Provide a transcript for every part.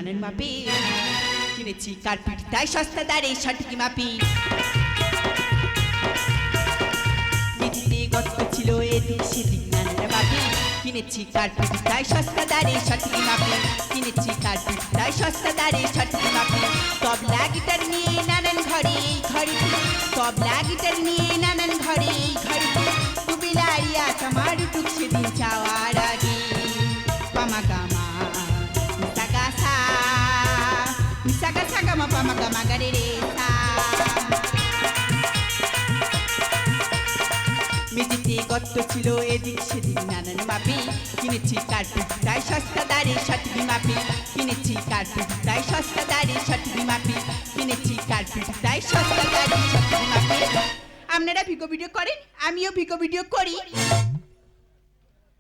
নানান মাপে কিনেছি কার্পেট তাই সস্তা দাঁড়ে সঠিক মাপি মেঝেতে গর্ত ছিল এদিক সেদিক নানান মাপে কিনেছি কার্পেট তাই সস্তা দাঁড়ে সঠিক মাপি কিনেছি কার্পেট তাই সস্তা দাঁড়ে সঠিক মাপি তবলা গিটার নিয়ে নানান ঘরে এই ঘরেতে তবলা গিটার নিয়ে নানান ঘরে এই ঘরেতে কুবিলারিয়া আমার টুকছে দিন চাওয়ার আগে পামা গামা সাগা সা সাগা সাগা মা পামা গামা গারে রে সা মেঝেতে গর্ত ছিল এদিক সেদিক নানান মাপি কিনেছি কার্পেট তাই সস্তা দাঁড়ে সঠিক মাপি কিনেছি কার্পেট তাই সস্তা দাঁড়ে সঠিক মাপি কিনেছি কার্পেট তাই সস্তা দাঁড়ে সঠিক মাপি আপনারা ভিগো ভিডিও করেন আমিও ভিগো ভিডিও করি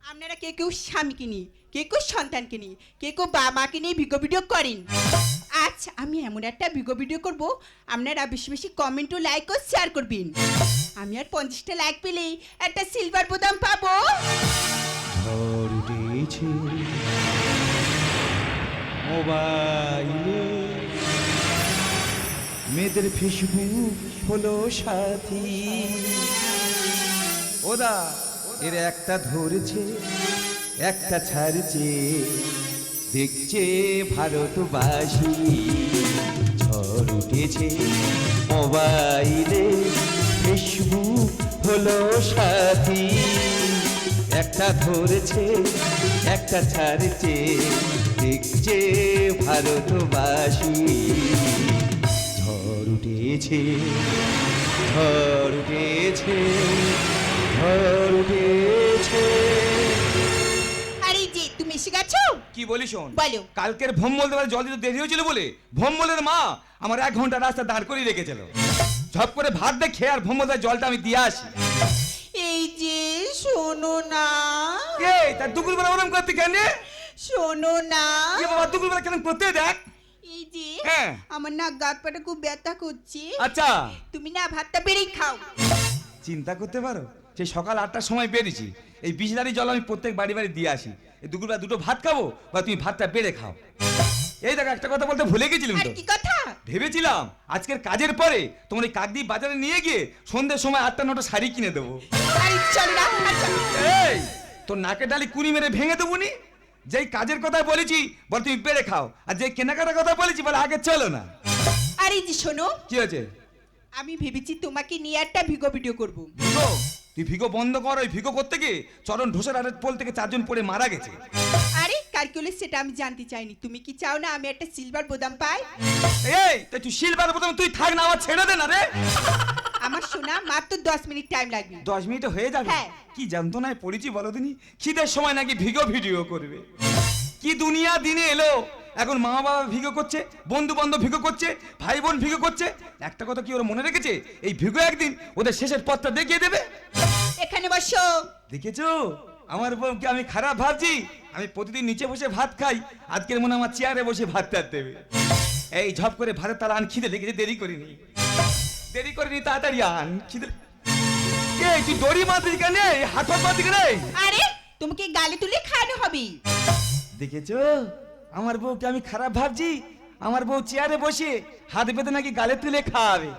আপনারা কে কেউ স্বামীকে নিয়ে কে কেউ সন্তানকে নিয়ে কে কেউ বাবা মাকে নিয়ে ভিগো ভিডিও করেন আচ্ছা আমি এমন একটা ভিগো ভিডিও করব আপনারা বেশি বেশি কমেন্ট ও লাইক ও শেয়ার করবেন আমি আর 50টা লাইক পেলেই একটা সিলভার বোতাম পাবো ঝড় উঠেছে মোবাইলে মেয়েদের ফেসবুক হলো সাথী ওদা এর একটা ধরেছে একটা ছাড়ছে দেখছে ভারতবাসী ঝড় উঠেছে মোবাইলে ফেসবুক হলো সাথী একটা ধরেছে একটা ছাড়ছে দেখছে ভারতবাসী ঝড় উঠেছে ঝড় উঠেছে ঝড় উঠেছে আরে যে তুমি এসে গেছো কি বলি শোন বলো। কালকের ভোম বলতে পারে জল দিতে দেরি হয়েছিল বলে ভোম বলের মা আমার 1 ঘন্টা রাস্তা দাঁড় করিয়ে রেখেছিল ঝপ করে ভাত দিয়ে খেয়ে আর ভোম বলের জলটা আমি দিয়ে আসি এই যে শোনো না এই তার দুপুরবেলা ওরম করতে কেন শোনো না এ বাবা দুপুরবেলা কেন করতে দেখ এই যে হ্যাঁ। আমার না গাত পাটা খুব ব্যথা করছে আচ্ছা তুমি না ভাতটা বেড়েই খাও চিন্তা করতে পারো সেই সকাল 8টার সময় বেরিয়েছি এই বিজলারি জল আমি প্রত্যেক বাড়ি বাড়ি দিয়ে আসি এই দুপুরবেলা দুটো ভাত খাবো বা তুমি ভাতটা বেড়ে খাও এই দেখো একটা কথা বলতে ভুলে গেছিলাম আর তো কি কথা ভেবেছিলাম আজকের কাজের পরে তোমার এই কাকদি বাজারে নিয়ে গিয়ে সন্ধ্যের সময় 8টা 9টা শাড়ি কিনে দেবো আরে চলো না আচ্ছা। এই তোর নাকের ডালি কুনি মেরে ভেঙে দেবো নি যেই কাজের কথা বলেছি বল তুমি বেড়ে খাও আর যে কেনাকাটার কথা বলেছি বলে আগে চলো না আরে যে শোনো কি হয়েছে আমি ভেবেছি তোমাকে নিয়ে একটা ভিগো ভিডিও করব ভিগো তুই ভিগো বন্ধ কর ওই ভিগো করতে গিয়ে চরণ ঢোসের আরের পোল থেকে 4 জন পড়ে মারা গেছে আরে ক্যালকুলেট সেটা আমি জানতে চাইনি তুমি কি চাও না আমি একটা সিলভার বোতাম পাই এই তাই তুই শিলবার প্রথমে তুই থাক না আমার ছেড়ে দে না রে আমার শোনা মাত্র 10 মিনিট টাইম লাগবে 10 মিনিটে হয়ে যাবে হ্যাঁ। কি জানতো না পড়েছি বলো দিনি খিদের সময় নাকি ভিগো ভিডিও করবে কি দুনিয়া দিনে এলো এখন মা বাবা ভিগো করছে বন্ধু বান্ধব ভিগো করছে ভাই বোন ভিগো করছে একটা কথা কি ওরা মনে রেখেছে এই ভিগো একদিন ওদের শেষের পথটা দেখিয়ে দেবে এখানে বসো দেখেছো আমার বউকে আমি খারাপ ভাবছি আমি প্রতিদিন নিচে বসে ভাত খাই আজকের মনে হয় আমার চেয়ারে বসে ভাত টাত দেবে এই ঝপ করে ভাতের তালা আন খিদে লেগেছে দেরি করিনি তাড়াতাড়ি আন খিদে এই তুই দড়ি মারবি কেন হাত মারবি কেন আরে তোমাকে গালে তুলে খাওয়ানো হবে দেখেছো আমার বউকে আমি খারাপ ভাবছি আমার বউ চেয়ারে বসে হাত বেঁধে নাকি গালে তুলে খাওয়াবে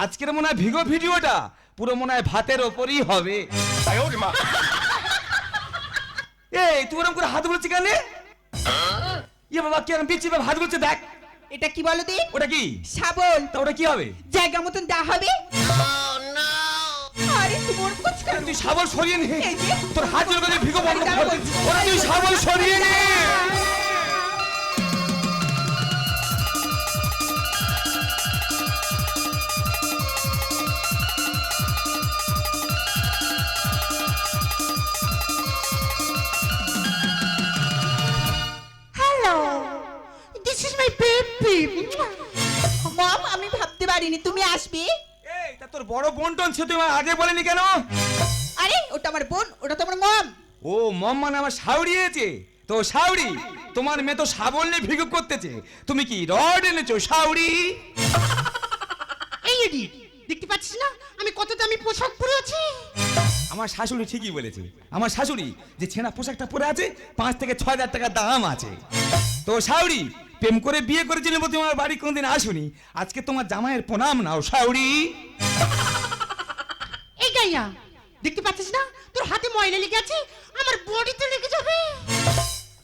আজকের মনে হয় ভিগো ভিডিওটা পুরো মনে হয় ভাতের ওপরই হবে এই তুই ওরকম করে হাত বলছি কেন ইয়ে বাবা কেন বিচি বাবা হাত বলছে দেখ এটা কি বলো দি ওটা কি শাবল তা ওটা কি হবে জায়গা মতন দেওয়া হবে আরে তোমার কুছ কর তুই শাবল সরিয়ে নে এই যে। তোর হাত জোর করে ভিগো বন্ধ কর ওটা তুই শাবল সরিয়ে নে hello this is my baby mom আমি ভাবতে পারিনি তুমি আসবে এই তা তোর বড় বোন টোন সে তুই আমার আগে বলেনি কেন আরে ওটা আমার বোন ওটা তোমার মম ও মম মানে আমার শাউরি এসেছে তো শাউরি তোমার মেয়ে তো শাবল নিয়ে ভিগো করতেছে তুমি কি রড এনেছো শাউরি এই এডি দেখতে পাচ্ছিস না আমি কত দামি পোশাক পরে আছি আমার শাশুড়ি ঠিকই বলেছে আমার শাশুড়ি যে ছেঁড়া পোশাকটা পরে আছে 5 থেকে 6 হাজার টাকা দাম আছে তো শাউরি প্রেম করে বিয়ে করেছিলে বলে তুমি আমার বাড়ি কোনদিন আসুনি। আজকে তোমার জামাইয়ের প্রণাম নাও শাউরি। এই গাইয়া, দেখতে পাচ্ছিস না তোর হাতে ময়লা লেগে আছে, আমার বডিতে লেগে যাবে।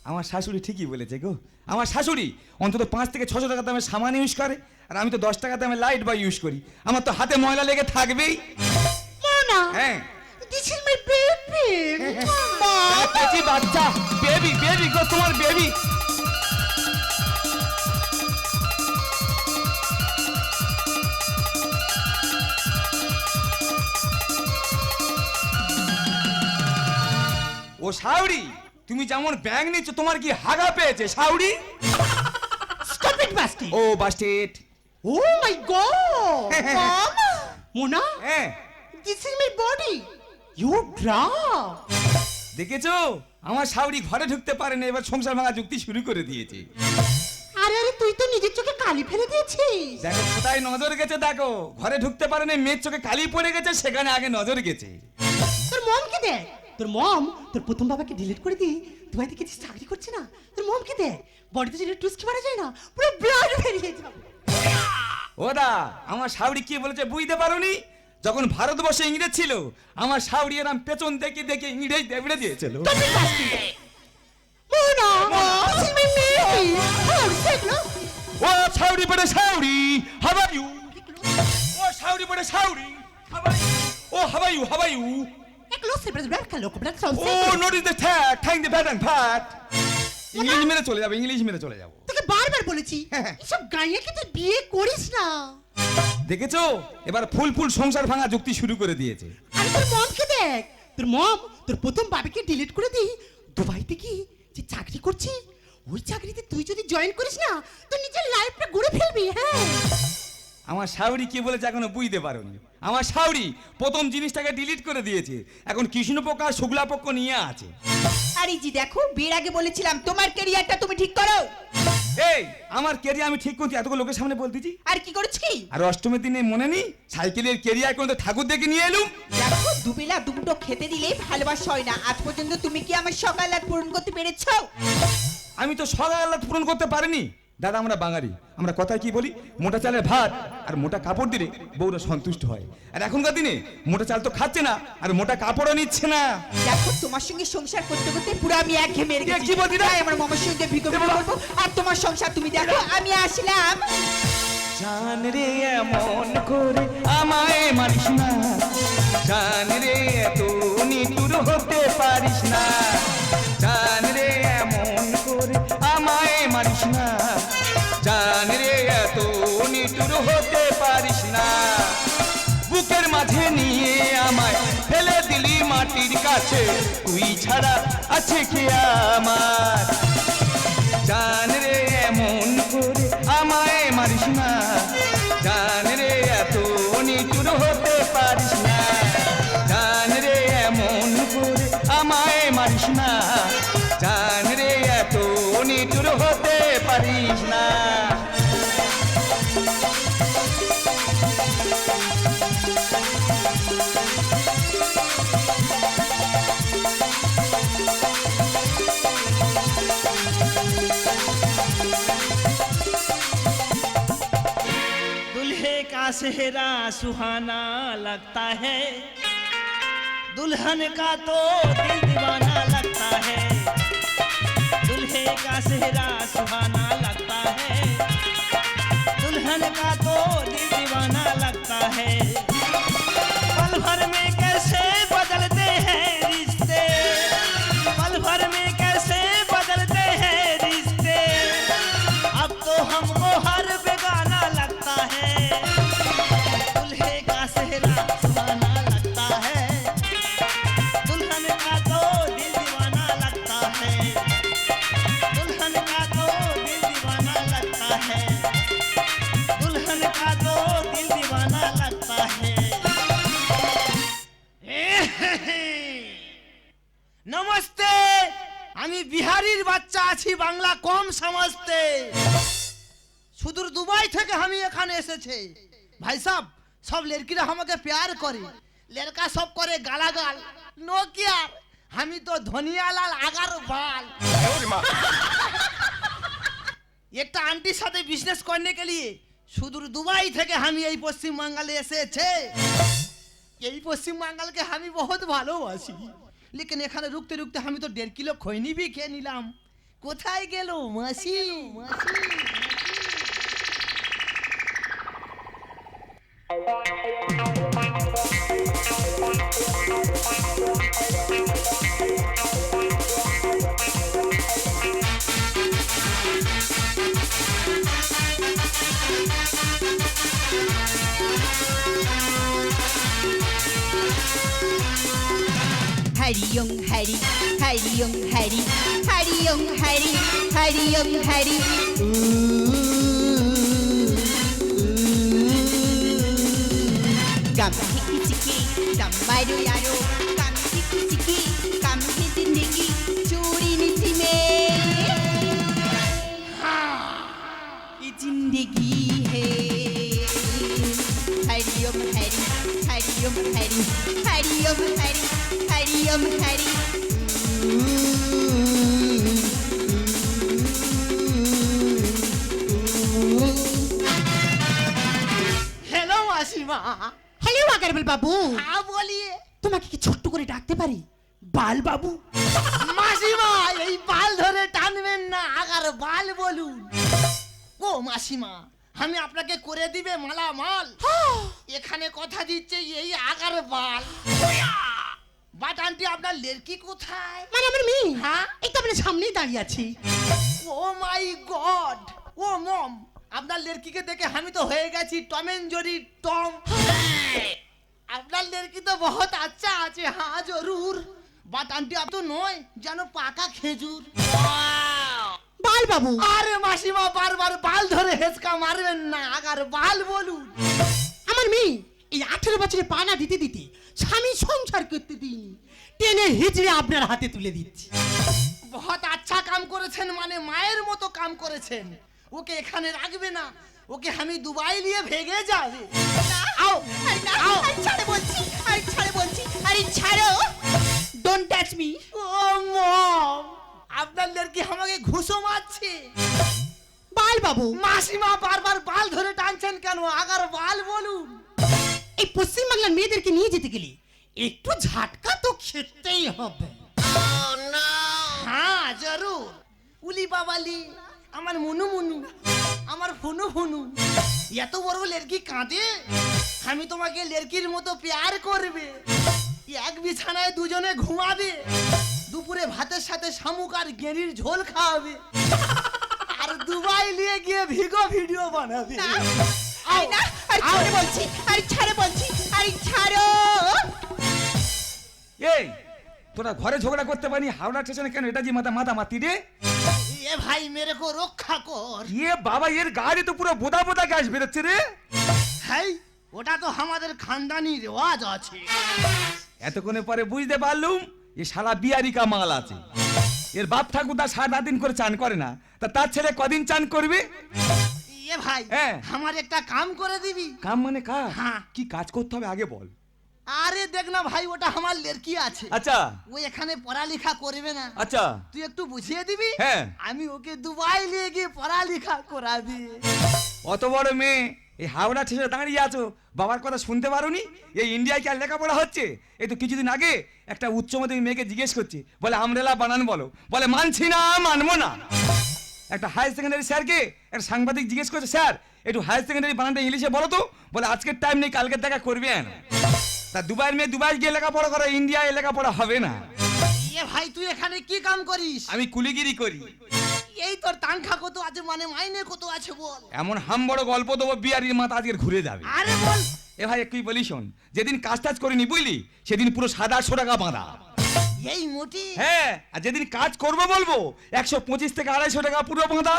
আমার শাশুড়ি ঠিকই বলেছে গো। আমার শাশুড়ি অন্তত 5 থেকে 600 টাকা দামের সামান ইউজ করে, আর আমি তো 10 টাকা দামের লাইট বা ইউজ করি। আমার তো হাতে ময়লা লেগে থাকবেই। মোনা, হ্যাঁ this is my baby. Baby বাচ্চা, বেবি বেবি গো, তোমার বেবি। ও শাউরি, তুমি যেমন ব্যাং নিচ্ছ তোমার কি হাগা পেয়েছে শাউরি? স্টপ ইট বাস্টি। Oh busted. Oh my god. Mona, হ্যাঁ this is my body, you draw. দেখেছো আমার শাউরি ঘরে ঢুকতে পারে না, এবার সংসার ভাঙা যুক্তি শুরু করে দিয়েছে। আরে আরে, তুই তো নিজের চোখে কালি ফেলে দিয়েছিস। দেখো কোথায় নজর গেছে, দেখো ঘরে ঢুকতে পারে না, মেয়ের চোখে কালি পড়ে গেছে, সেখানে আগে নজর গেছে। তোর মমকে দেখ, তোর মম তোর প্রথম বাবাকে ডিলিট করে দিয়ে দুবাইতে কিছু চাকরি করছে না। তোর মমকে দেখ, বডিতে যেটা টুসকি মারা যায় না, পুরো ব্লাড বেরিয়ে যাবে। ওদা আমার শাউরি কি বলেছে বুঝতে পারোনি? যখন ভারতবর্ষে ইংরেজ ছিল, আমার শাউরি এরম পেছন দেখে দেখে ইংরেজ দেবড়ে দিয়েছিল। Mona, this is my baby. Oh, দেখলো? ও শাউরি বড় শাউরি, হাউ আর ইউ? ও শাউরি বড় শাউরি, how are you? Oh how are you, how are you? দেখলো, সেপারেট ব্লাড কালো কোবরা ও sound. Notice the tag, thank the bad and fat. English মেরে চলে যাবে, ইংলিশ মেরে চলে যাবো। তোকে বারবার বলেছি এসব গাইয়াকে তুই বিয়ে করিস না। দেখেছো এবার ফুল ফুল সংসার ভাঙা যুক্তি শুরু করে দিয়েছে। আর তোর মমকে দেখ, তোর মম তোর প্রথম বাবাকে ডিলিট করে দিই দুবাইতে কি যে চাকরি করছি, ওই চাকরিতে তুই যদি জয়েন করিস না তুই নিজের লাইফটা গড়ে ফেলবি। হ্যাঁ, আমার শাউরি কি বলেছে এখনো বুঝতে পারোনি? আমার শাউরি প্রথম জিনিসটাকে ডিলিট করে দিয়েছে, এখন কৃষ্ণপক্ষ আর শুক্লাপক্ষ নিয়ে আছে। আর এই যে দেখো, বিয়ের আগে বলেছিলাম তোমার ক্যারিয়ারটা তুমি ঠিক করো। এই আমার কেরিয়ার আমি ঠিক করছি, এতগুলো লোকের সামনে বলতেছি। আর কি করেছি কি? আর অষ্টমীর দিনে মনে নেই সাইকেলের কেরিয়ার করে তো ঠাকুর দেখে নিয়ে এলুম। দেখো, দুবেলা দুটো খেতে দিলেই ভালোবাসা হয় না। আজ পর্যন্ত তুমি কি আমার সকাল আর পূরণ করতে পেরেছো? আমি তো সকাল পূরণ করতে পারিনি। দাদা আমরা বাঙালি, আমরা কথায় কি বলি, মোটা চালের ভাত আর মোটা কাপড় দিলে বউরা সন্তুষ্ট হয়। আর এখনকার দিনে মোটা চাল তো খাচ্ছে না, আর মোটা কাপড়ও নিচ্ছে না। দেখো, তোমার সঙ্গে সংসার করতে করতে পুরো আমি একঘেয়ে মেরে গেছি। কি বলছি রে? তাই আমার মামার সঙ্গে ভিগো করবো, আর তোমার সংসার তুমি দেখো। আমি আসলাম। জান রে এমন করে আমায় মারিস না, জান রে এত নিটুর হতে পারিস না, জান রে এমন করে আমায় মারিস না, জান রে এত নিটুর হতে পারিস না। বুকের মাঝে নিয়ে আমায় ফেলে দিলি মাটির কাছে, তুই ছাড়া আছে কে আমার? জান রে এমন করে আমায় মারিস না, জান রে এত নিটুর হতে পারিস না, জান রে এমন করে আমায় মারিস না, জান রে এত নিটুর হতে পারিস না। दूल्हे का सेहरा सुहाना लगता है, दुल्हन का तो दिल दीवाना लगता है, दूल्हे का सेहरा सुहाना लगता है, दुल्हन का तो दिल दीवाना लगता है। पल भर में कैसे बदलते हैं रिश्ते, पल भर में कैसे बदलते हैं रिश्ते, अब तो हमको हर बेगाना लगता है, दूल्हे का सेहरा सुहाना लगता है, दुल्हन का तो दिल दीवाना लगता है, दुल्हन का तो दिल दीवाना लगता है, दुल्हन का तो दिल दीवाना लगता है। नमस्ते, আমি বিহারির বাচ্চা আছি, বাংলা কম সমঝতে, সুদূর দুবাই থেকে আমি এখানে এসেছি। ভাই সাহেব, সব লড়কিরা আমাকে প্যার করে, লড়কা সব করে গালাগাল, নোকিয়ার, আমি তো ধনিয়ালাল আগার বাল। একটা আন্টির সাথে বিজনেস করने के लिए সুদূর দুবাই থেকে আমি এই পশ্চিম বাঙ্গালে এসেছে। এই পশ্চিম বাঙ্গালকে আমি বহুত ভালোবাসি, লেকিন এখানে রুকতে রুকতে আমি তো 1.5 কিলো খৈনি भी খেয়ে নিলাম। কোথায় গেল মাসি? হরিওম হরি হরিওম হরি হরিওম হরি হরিওম হরি गम हिकी चिकी दम मारो यारो गम हिकी चिकी गम है जिंदगी चोरी नीति में ये जिंदगी है हरिओम हरि हरिओम हरि हरिओम हरि हरिओम हरि हेलो मासीमा। হ্যালো আগারবেল বাবু, हाँ बोलिए। তোমাকে কি ছোট্ট করে ডাকতে পারি বাল বাবু? মাসিমা এই বাল ধরে টানবেন না, আগার বাল বলুন। ও মাসিমা, আমি আপনাকে করে দিবে মালামাল। এখানে কথা দিচ্ছে এই আগার বাল। বাট আন্টি আপনার লেরকি কোথায়? মানে আমার মেয়ে, হ্যাঁ? এই তো আপনার সামনেই দাঁড়িয়ে আছি। ও মাই গড, ও মম, আপনার লেরকিকে দেখে আমি তো হয়ে গেছি টম এন্ড জেরি টম। আপনার লেরকি তো বহুত আচ্ছা আছে, হ্যাঁ জরুর। বাট আন্টি আপ তো নয়, যেন পাকা খেজুর। বাল বাবু, আরে মাসিমা বারবার বাল ধরে হেঁচকা মারবেন না, আগার বাল বলুন। আমার মেয়ে এই 18 বছরে পানা দিতে দিতে স্বামী সংসার করতে দিইনি, টেনে হিজড়ে আপনার হাতে তুলে দিচ্ছি। বহুত আচ্ছা কাম করেছেন, মানে মায়ের মতো কাম করেছেন। ওকে এখানে রাখবে না, ওকে আমি দুবাই নিয়ে ভেগে যাবে। आओ आओ ছাড়ে বলছি, আরে ছাড়ে বলছি, আরে ছাড়ো, ডোন্ট টাচ মি। ও মম, আপনার লেরকি আমাকে ঘুষো মারছে। বাল বাবু, মাসিমা বারবার বাল ধরে টানছেন কেন, আগার বাল বলুন। এই পশ্চিম বাংলার মেয়েদেরকে নিয়ে যেতে গেলে একটু ঝাটকা তো খেতেই হবে। হ্যাঁ জরুর। উলি বাবালি, আমার মুনু মুনু, আমার ফুনু ফুনু, এত বড় লেরকি কাঁদে। আমি তোমাকে লেরকির মতো প্যার করবে, এক বিছানায় দুজনে ঘুমাবে, দুপুরে ভাতের সাথে শামুক আর গেঁড়ির ঝোল খাওয়াবে, আর দুবাই নিয়ে গিয়ে ভিডিও বানাবে। আরে না, আরে ছাড়ে বলছি, আরে ছাড়ে বলছি, আরে ছাড়ো। এই তোরা ঘরে ঝগড়া করতে পারি, হাওড়া স্টেশনে কেন এটা যে মাথা মাতি রে? এ ভাই মেরে কো রক্ষা কর। ইয়ে বাবা, এর গাড়ি তো পুরো বোদা বোদা গ্যাস বেরোচ্ছে রে। হ্যাঁ, ওটা তো আমাদের খানদানি রেওয়াজ আছে। এতক্ষণে পরে বুঝতে পারলুম এ শালা বিয়ারি কা মাল আছে। এর বাপ ঠাকুরদা 7 দিন করে চান করে না, তা তার ছেলে কদিন চান করবে? এ ভাই, হ্যাঁ। আমার একটা কাম করে দিবি? কাম মানে কাজ? হ্যাঁ। কি কাজ করতে হবে আগে বল। আরে দেখ না ভাই, ওটা আমার লেরকি আছে। আচ্ছা ও এখানে পড়ালেখা করবে না, আচ্ছা, তুই একটু বুঝিয়ে দিবি। হ্যাঁ। আমি ওকে দুবাই নিয়ে গিয়ে পড়ালেখা করাবি। অত বড় মেয়ে এই হাওড়া স্টেশনে দাঁড়িয়ে আছো, বাবার কথা শুনতে পারোনি? এই ইন্ডিয়ায় কি আর লেখাপড়া হচ্ছে? এই তো কিছুদিন আগে একটা উচ্চ মাধ্যমিক মেয়েকে জিজ্ঞেস করছি, বলে আমরেলা বানান বলো, বলে মানছি না, মানবো না। একটা হায়ার সেকেন্ডারি স্যারকে একটা সাংবাদিক জিজ্ঞেস করছে, স্যার একটু হায়ার সেকেন্ডারি বানানটা ইংলিশে বলো তো, বলে আজকের টাইম নেই, কালকের দেখা করবেন। তা দুবাইয়ের মেয়ে দুবাই গিয়ে লেখাপড়া করে, ইন্ডিয়ায় লেখাপড়া হবে না। এ ভাই, তুই এখানে কি কাম করিস? আমি কুলিগিরি করি। এই তোর তানখা কত আছে, মানে মাইনে কত আছে বল। এমন হাম বড় গল্প দেবো বিয়ারির মাথা আজকের ঘুরে যাবে। আরে বল। এ ভাই একটু বলি শোন, যেদিন কাজ টাজ করিনি বুঝলি, সেদিন পুরো 700-800 টাকা বাঁধা। এই মোটি। হ্যাঁ, আর যেদিন কাজ করবো বলবো 125 থেকে 250 টাকা পুরো বাঁধা।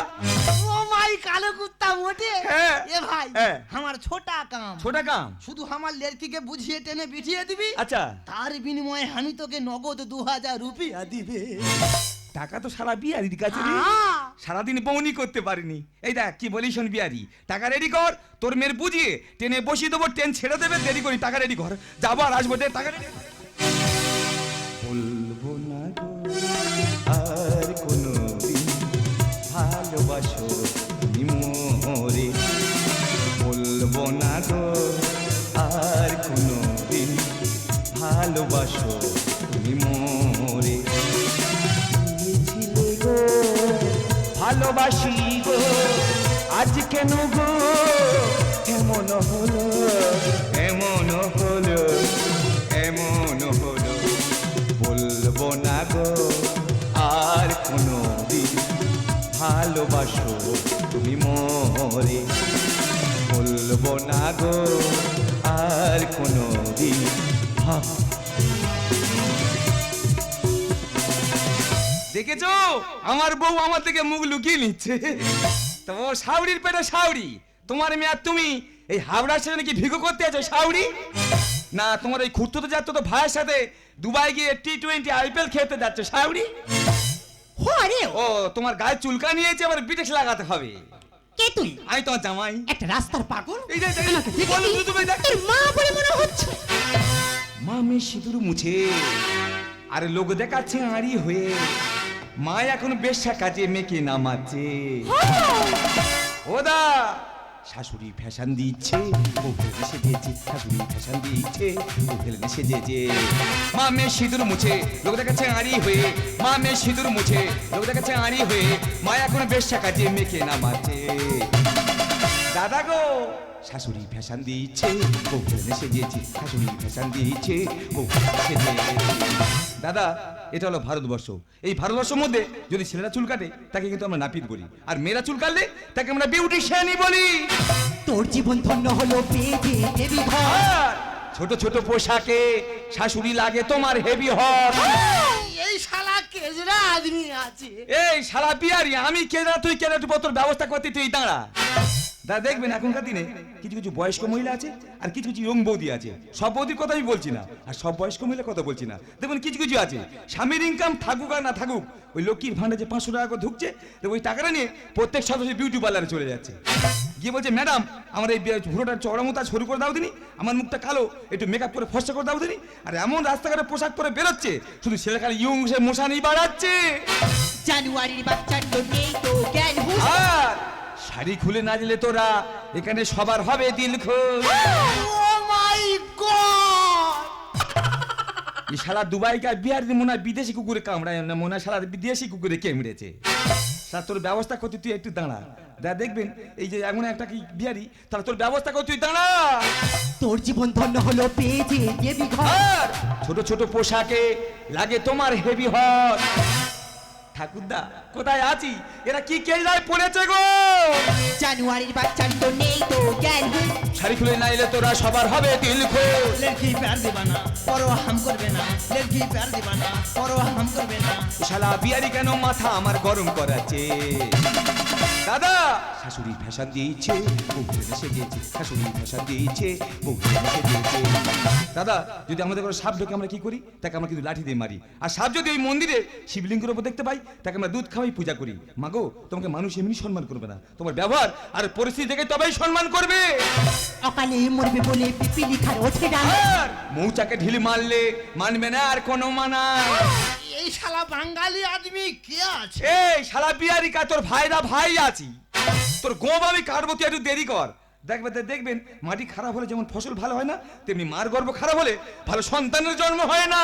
ও মাই কালো কুত্তা মোটে। হ্যাঁ। এ ভাই, হ্যাঁ। আমার ছোটা কাম। ছোট কাম? শুধু আমার লেরকিকে বুঝিয়ে টেনে বিঠিয়ে দিবি। আচ্ছা, তার বিনিময়ে আমি তোকে নগদ 2000 রুপিয়া দিবে। টাকা তো সারা বিয়ারির কাছে রে। সারাদিন বউনি করতে পারিনি। এই দেখ কি বলি শোন বিয়ারি, টাকা রেডি কর, তোর মেয়ের বুঝিয়ে ট্রেনে বসিয়ে দেবো, ট্রেন ছেড়ে দেবে, দেরি করি, টাকা রেডি কর, যাবো আর আসবো, দে টাকা রেডি। বলবো না গো আর কোনোদিন ভালোবাসো ভালোবাসো তুমি মোরে ছিলে গো ভালোবাসি গো আজ কেন গো এমন হলো এমন হলো এমন হলো বলবো না গো আর কোনো দিন ভালোবাসো তুমি মোরে বলবো না গো আর কোনো দিন দেখেছো আমার বউ আমার থেকে মুখ লুকিয়ে নিচ্ছে তো ও শাউরির পেটে শাউরি তোমার মেয়ে আর তুমি এই হাওড়া স্টেশনে কি ভিগো করতে আছো শাউরি না তোমার ওই খুঁড়তো তো যাচ্ছ তো ভাইয়ের সাথে দুবাই গিয়ে T20 IPL খেলতে যাচ্ছ শাউরি আরে ও তোমার গায়ে চুলকা নিয়েছে আবার বিটেক্স লাগাতে হবে কে তুই? আমি তোমার জামাই একটা রাস্তার পাগল। এই যে আমাকে দেখে বলো কি? তুমি দেখ তোর মা বলে মনে হচ্ছে। মামে সিঁদুর মুছে আর লোক দেখাচ্ছে আড়ি হয়ে মা এখন বেশ্যা কাজে মেয়েকে নামাচ্ছে ওদা শাশুড়ি ফ্যাশন দিচ্ছে ও ফেলে সেজেছে শাশুড়ি ফ্যাশন দিচ্ছে ও ফেলে সেজেছে মামে সিঁদুর মুছে লোক দেখাচ্ছে আড়ি হয়ে মামে সিঁদুর মুছে লোক দেখাচ্ছে আড়ি হয়ে মা এখন বেশ্যা কাজে মেয়েকে নামাচ্ছে দাদা গো শাশুড়ি ফ্যাশন দিচ্ছে বউ ফেলে সেজেছে শাশুড়ি ফ্যাশন দিচ্ছে বউ ফেলে সেজেছে দাদা এটা হলো ভারতবর্ষ এই ভারতবর্ষের মধ্যে যদি ছেলেরা চুল কাটে তাকে কিন্তু আমরা নাপিত বলি আর মেয়েরা চুল কাটলে তাকে আমরা বিউটিশিয়ানই বলি তোর জীবন ধন্য হলো পেয়ে যে দেবী ঘর। আর ছোট ছোট পোশাকে শাশুড়ি লাগে তোমার হেভি হট এই শালা কেজরা আদমি আছে। এই শালা বিয়ারি আমি কেনা তুই কেনা তুই তোর ব্যবস্থা করতে তুই দাঁড়া দাদা দেখবেন এখনকার দিনে কিছু কিছু বয়স্ক মহিলা আছে আর কিছু কিছু ইয়ং বৌদি আছে সব বৌদির কথা আমি বলছি না আর সব বয়স্ক মহিলার কথা বলছি না দেখবেন কিছু কিছু আছে স্বামীর ইনকাম থাকুক আর না থাকুক ওই লক্ষ্মীর ভান্ডারে যে 500 টাকা করে ঢুকছে তো ওই টাকাটা নিয়ে প্রত্যেক সদস্য বিউটি পার্লারে চলে যাচ্ছে গিয়ে বলছে ম্যাডাম আমার এই ভুড়োটা চড়ামোতা শুরু করে দাও দিনি আমার মুখটা কালো একটু মেকআপ করে ফর্সা করে দাও দিনি আর এমন রাস্তাঘাটে পোশাক পরে বেরোচ্ছে শুধু ছেলে খালি ইয়ং সে মশানি বাড়াচ্ছে জানুয়ারির বাচ্চার তো নেই তো জ্ঞান হুঁশ। আর শাড়ি খুলে না দিলে তোরা এখানে সবার হবে দিল খোঁজ ও মাই গড! এই শালা দুবাইকার বিহার মনে হয় বিদেশি কুকুরে কামড়ায় না মনে হয় শালা বিদেশি কুকুরে কেমড়েছে শালা তোর ব্যবস্থা করতে তুই একটু দাঁড়া দেখবেন এই যে এমন একটা কি বিহারি তাহলে তোর ব্যবস্থা করতে তুই দাঁড়া তোর জীবন ধন্য হলো পেয়ে যে দেবী ঘর। আর ছোট ছোট পোশাকে লাগে তোমার হেভি হট ঠাকুরদা কোথায় আছি এরা কি কেজায় পড়েছে গো জানুয়ারির বাচ্চার তো নেই তো জ্ঞান হুঁশ। শাড়ি খুলে না এলে তোরা সবার হবে দিল খোঁজ लड़की प्यार दीवाना परवाह हम करबे ना लड़की प्यार दीवाना परवाह हम करबे ना শালা বিয়ারি কেন মাথা আমার গরম করাচ্ছে দাদা শাশুড়ি ফ্যাশন দিয়েছে বউ ফেলে সেজেছে শাশুড়ি ফ্যাশন দিয়েছে বউ ফেলে সেজেছে দাদা যদি আমাদের কোনো সাপ ঢোকে আমরা কি করি তাকে আমরা কিন্তু লাঠি দিয়ে মারি আর সাপ যদি ওই মন্দিরে শিবলিঙ্গের উপর দেখতে পাই তাকে আমরা দুধ খাওয়াই পূজা করি মাগো তোমাকে মানুষ এমনি সম্মান করবে না তোমার ব্যবহার আর পরিস্থিতি দেখে তবেই সম্মান করবে অকালে মরবে বলে পিপিলি খার ওঠে ডানা। আর মৌচাকে ঢিল মারলে মানবে না আর কোনো মানা এই শালা বাঙালি আদমি কে আছে এই শালা বিয়ারি কা তোর ভাইরা ভাই আছি তোর গোব আমি কাটবো তুই একটু দেরি কর দেখবেন মাটি খারাপ হলে যেমন ফসল ভালো হয় না তেমনি মার গর্ভ খারাপ হলে ভালো সন্তানের জন্ম হয় না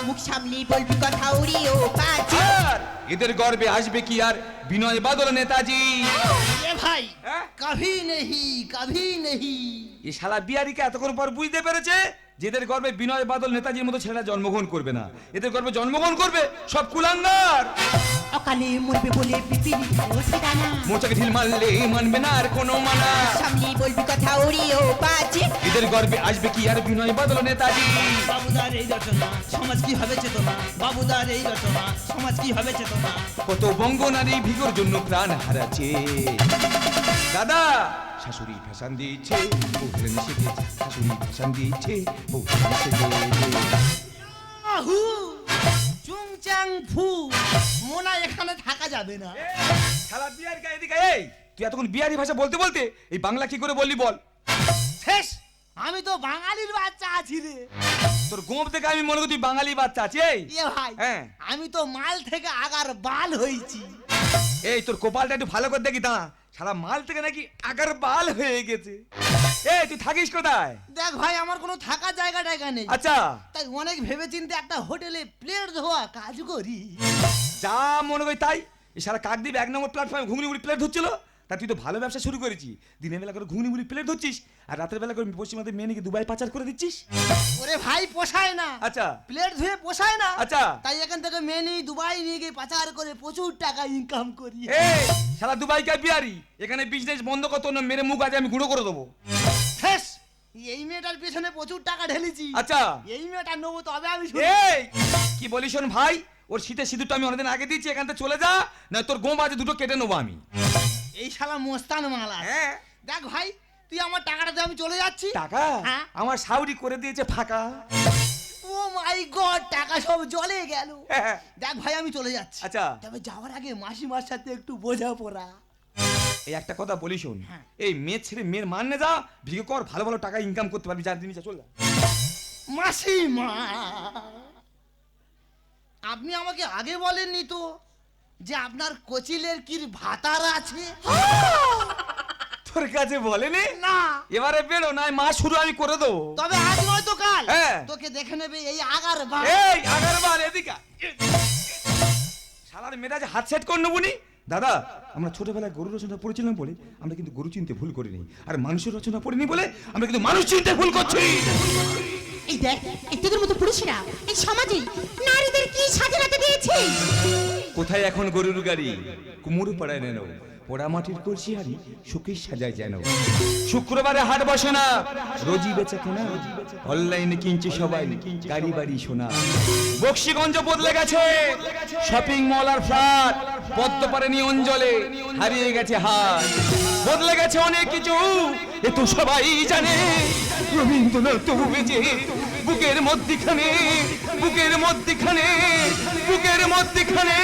মুখ সামলি বলবি কথা উড়িও পাঁচি। আর এদের গর্বে আসবে কি আর বিনয় বাদল নেতাজি এ ভাই হ্যাঁ? কভি নেহি এই শালা বিয়ারিকে এতক্ষণ পর বুঝতে পেরেছে যেদের গর্বে বিনয় বাদল নেতাজির মতো ছেলেরা জন্মগ্রহণ করবে না এদের গর্বে জন্মগ্রহণ করবে সব কুলাঙ্গার অকালে মরবে বলে পিপিলি খার ওঠে ডানা। মোচাকে ঢিল মারলে মানবে না আর কোনো মানা সামলি বলবি কথা উড়িও পাঁচি। এদের গর্বে আসবে কি আর বিনয় বাদল নেতাজি বাবুদার এই রচনা সমাজ কি হবে চেতনা বাবুদার এই রচনা সমাজ কি হবে চেতনা কত বঙ্গনারী ভিগোর জন্য প্রাণ হারাচ্ছে দাদা শাশুড়ি ফ্যাশন দিয়েছে বউ ফেলে সেজেছে শাশুড়ি ফ্যাশন দিয়েছে বউ ফেলে সেজেছে আহু চুংচাং ফু মোনা এখানে থাকা যাবে না শালা বিয়ারি গায়ে এদিকে এই তুই এতক্ষণ বিহারি ভাষা বলতে বলতে এই বাংলা কি করে বললি বল শেষ আমি তো বাঙালির বাচ্চা আছি রে তোর গোপ থেকে আমি মনে করি তুই বাঙালি বাচ্চা আছে এই এ ভাই হ্যাঁ। আমি তো মাল থেকে আগার বাল হয়েছি এই তোর কপালটা একটু ভালো করে দেখি দাঁড়া শালা মাল থেকে নাকি আগার বাল হয়ে গেছে এই তুই থাকিস কোথায়? দেখ ভাই আমার কোনো থাকার জায়গা টায়গা নেই, আচ্ছা তাই অনেক ভেবে চিন্তে একটা হোটেলে প্লেট ধোয়া কাজ করি। যা মনে করি তাই। এই সারা কাকদ্বীপ 1 নম্বর প্ল্যাটফর্মে ঘুগনি মুড়ি প্লেট ধরছিল। তা তুই তো ভালো ব্যবসা শুরু করেছিস, দিনের বেলা করে ঘুগনি মুড়ি প্লেট ধরছিস আর রাতের বেলা করে পশ্চিমাদের মেয়ে নাকি দুবাই পাচার করে দিচ্ছিস। ওরে ভাই পোষায় না, আচ্ছা প্লেট ধুয়ে পোষায় না, আচ্ছা তাই এখান থেকে মেয়ে নিয়ে দুবাই নিয়ে গিয়ে পাচার করে প্রচুর টাকা ইনকাম করি। এই সারা দুবাই কা বিয়ারি, এখানে বিজনেস বন্ধ কত না মেরে মুখ আজ আমি গুঁড়ো করে দেবো। ফেস এই মেয়েটার পেছনে প্রচুর টাকা ঢেলেছি, আচ্ছা এই মেয়েটা নেবো তবে আমি শুনি। এই কি বলিস শোন ভাই, ওর শীতের সিঁদুরটা আমি অনেকদিন আগে দিয়েছি, এখান থেকে চলে যা না তোর গোম বাজে দুটো কেটে নেবো আমি। এই শালা মোস্তান মালা। হ্যাঁ দেখ ভাই তুই আমার টাকাটা দিয়ে আমি চলে যাচ্ছি। টাকা হ্যাঁ। আমার সাউরি করে দিয়েছে ফাঁকা। ও মাই গড টাকা সব জলে গেল। হ্যাঁ। দেখ ভাই আমি চলে যাচ্ছি, আচ্ছা তবে যাওয়ার আগে মাসিমার সাথে একটু বোঝাপড়া। এই একটা কথা বলি শোন, হ্যাঁ। এই মেয়ে ছেড়ে মেয়ের মান্নে যা, ভিগে কর, ভালো ভালো টাকা ইনকাম করতে পারবি, যার জিনিস চল যা। মাসিমা আপনি আমাকে আগে বলেননি তো যে আপনার কোচিলের কি ভাতার আছে? তোর কাছে বলেনি? না, এবারে বেরো না মা শুরু আমি করে দেবো। তবে আজ নয়তো কাল হ্যাঁ। তোকে দেখে নেবে এই আগার বা। এই আগারবার এদিকে আয়। শালার মেয়েটা যে হাত সেট করে নেবো নি। দাদা আমরা ছোটবেলায় গরু রচনা পড়েছিলাম বলে আমরা কিন্তু গরু চিনতে ভুল করিনি, আর মানুষের রচনা পড়িনি বলে আমরা কিন্তু মানুষ চিনতে ভুল করছি। এই দেখ এই তোদের মতো পুরুষরা এই সমাজে নারীদের কি স্বাধীনতা দিয়েছে। কোথায় এখন গরুর গাড়ি, কুমোর পাড়ায় নেন, পোড়া মাটির কলসি হাড়ি সুখে সাজায় যেন। শুক্রবারে হাট বসে না, রোজি বেচা কেনা, অনলাইনে কিনছে সবাই গাড়ি বাড়ি সোনা। বক্সিগঞ্জ বদলে গেছে, শপিং মল আর ফ্ল্যাট পদ্ম পারেনি অঞ্জলে, হারিয়ে গেছে হাট, বদলে গেছে অনেক কিছু, এ তো সবাই জানে। রবীন্দ্রনাথ তবু বেঁচে বুকের মধ্যিখানে, বুকের মধ্যিখানে, বুকের মধ্যিখানে।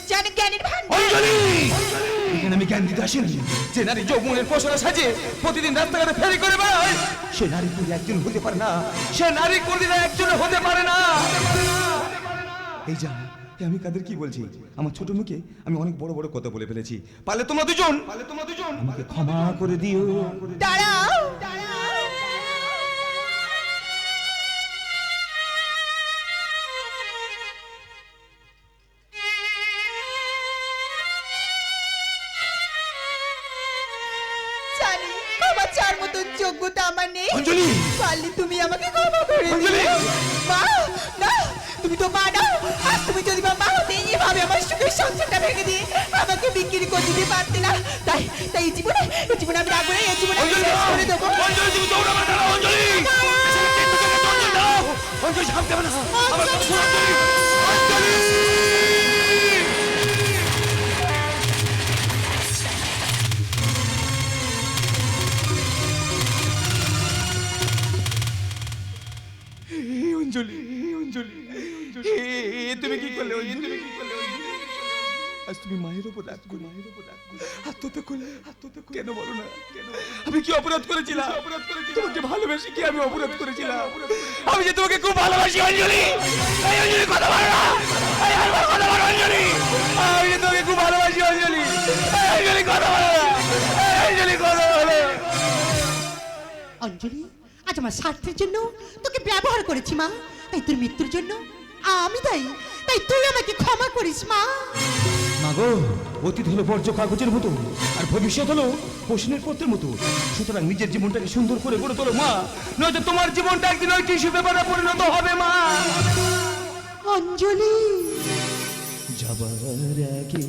জানি জ্ঞানীর ভান্ডার। অঞ্জলি এখানে আমি জ্ঞান দিতে আসিনি। যে নারী যৌবনের ফসলা সাজে প্রতিদিন রাস্তাঘাটে ফেরি করে বেড়ায়, সে নারী কোনদিন একজন হতে পারে না, সে নারী কোনদিন একজন হতে পারে না। এই যা আমি কাদের কি বলছি, আমার ছোট মুখে আমি অনেক বড় বড় কথা বলে ফেলেছি। পারলে তোমরা দুজন আমাকে ক্ষমা করে দিও। দাঁড়াও জানি ক্ষমা চার মতন যোগ্যতা আমার নেই। অঞ্জলি পারলে তুমি আমাকে ক্ষমা করে অঞ্জলি! দিও। মা না তুমি তো মা না, আর তুমি যদি বা মা হতে এভাবে আমার সুখের সংসারটা ভেঙে দিয়ে আমাকে বিক্রি করে দিতে পারতে না। তাই তাই এই জীবনে আমি রাখবো না, এই জীবনে আমি অঞ্জলি শেষ করে দেবো। অঞ্জলি তুমি দৌড়াবে না, অঞ্জলি অঞ্জলি সামনে যাবে না আমার কথা শোনো, অঞ্জলি অঞ্জলি। অঞ্জলি অঞ্জলি তুমি কি করলে? তুমি কি করলে? আজ তুমি মায়ের উপর রাগ করো, মায়ের উপর রাগ করো, আত্মহত্যা করলে, আত্মহত্যা কেন বলো না? কেন আমি কি অপরাধ করেছিলাম? তোমাকে ভালোবাসি কি আমি অপরাধ করেছিলাম? আমি যে তোমাকে খুব ভালোবাসি অঞ্জলি। এই অঞ্জলি কথা বলো না, এই আমার কথা বলো অঞ্জলি। আমি যে তোমাকে খুব ভালোবাসি অঞ্জলি। এই অঞ্জলি কথা বলো না, এই অঞ্জলি কথা বলো। অঞ্জলি আজ আমার স্বার্থের জন্য তোকে ব্যবহার করেছি মা, তাই তোর মৃত্যুর জন্য আমি দায়ী, তাই তুই আমাকে ক্ষমা করিস মা। মাগো অতীত হলো বর্জ্য কাগজের মতো, আর ভবিষ্যৎ হলো প্রশ্নের পত্রের মতো। সুতরাং নিজের জীবনটাকে সুন্দর করে গড়ে তোলো মা, নয়তো তোমার জীবনটা একদিন ওই টিস্যু পেপারে পরিণত হবে মা। অঞ্জলি যাবার আগে